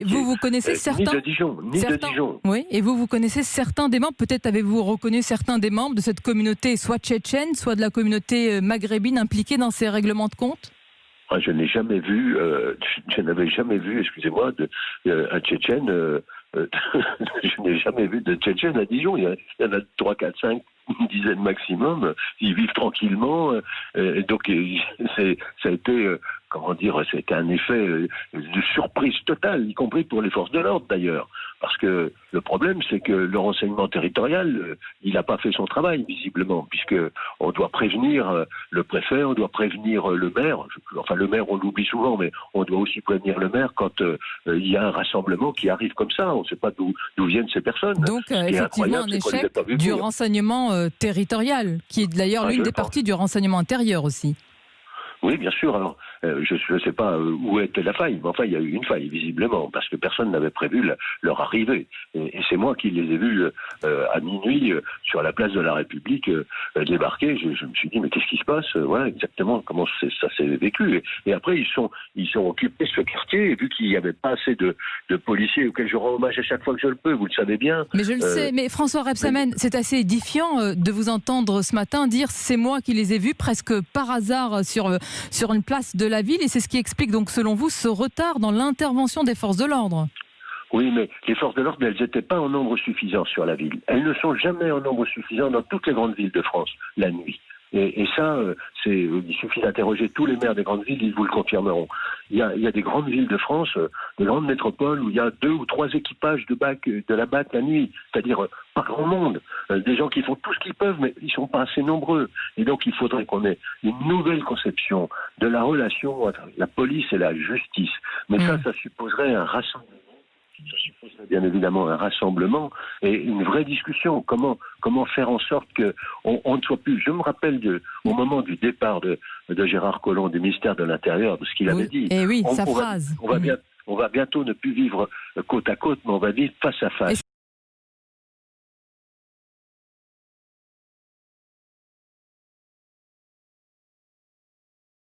Vous connaissez certains... Ni de Dijon, ni de Dijon. Oui, et vous connaissez certains des membres, peut-être avez-vous reconnu certains des membres de cette communauté, soit tchétchène, soit de la communauté maghrébine impliquée dans ces règlements de compte? Je n'ai jamais vu, je n'avais jamais vu, excusez-moi, un Tchétchène. Je n'ai jamais vu de Tchétchène à Dijon. Il y en a 3, 4, 5, une dizaine maximum. Ils vivent tranquillement. Et donc, ça a été, comment dire, c'était un effet de surprise totale, y compris pour les forces de l'ordre d'ailleurs. Parce que le problème, c'est que le renseignement territorial, il n'a pas fait son travail, visiblement, puisque on doit prévenir le préfet, on doit prévenir le maire. Enfin, le maire, on l'oublie souvent, mais on doit aussi prévenir le maire quand il y a un rassemblement qui arrive comme ça. On ne sait pas d'où viennent ces personnes. Donc, effectivement, un échec du renseignement territorial, qui est d'ailleurs l'une des parties du renseignement intérieur aussi. Oui, bien sûr. Alors, je ne sais pas où était la faille, mais enfin, il y a eu une faille, visiblement, parce que personne n'avait prévu leur arrivée. Et c'est moi qui les ai vus à minuit sur la place de la République débarquer. Je me suis dit, mais qu'est-ce qui se passe? Voilà, exactement comment ça s'est vécu. Et après, ils sont occupés ce quartier, et vu qu'il n'y avait pas assez de policiers auxquels je rends hommage à chaque fois que je le peux, vous le savez bien. Mais je le sais, mais François Rebsamen, c'est assez édifiant de vous entendre ce matin dire, c'est moi qui les ai vus presque par hasard sur une place de la ville, et c'est ce qui explique donc selon vous ce retard dans l'intervention des forces de l'ordre. Oui, mais les forces de l'ordre, elles n'étaient pas en nombre suffisant sur la ville. Elles ne sont jamais en nombre suffisant dans toutes les grandes villes de France, la nuit. Et ça, il suffit d'interroger tous les maires des grandes villes, ils vous le confirmeront. Il y a des grandes villes de France, des grandes métropoles où il y a 2 ou 3 équipages de la BAC la nuit, c'est-à-dire pas grand monde, des gens qui font tout ce qu'ils peuvent, mais ils sont pas assez nombreux. Et donc il faudrait qu'on ait une nouvelle conception de la relation entre la police et la justice. Mais ça supposerait un rassemblement. Ça suppose bien évidemment un rassemblement et une vraie discussion. Comment faire en sorte qu'on ne soit plus... Je me rappelle au moment du départ de Gérard Collomb du ministère de l'Intérieur, de ce qu'il avait dit. Et oui, sa phrase. On va bientôt ne plus vivre côte à côte, mais on va vivre face à face.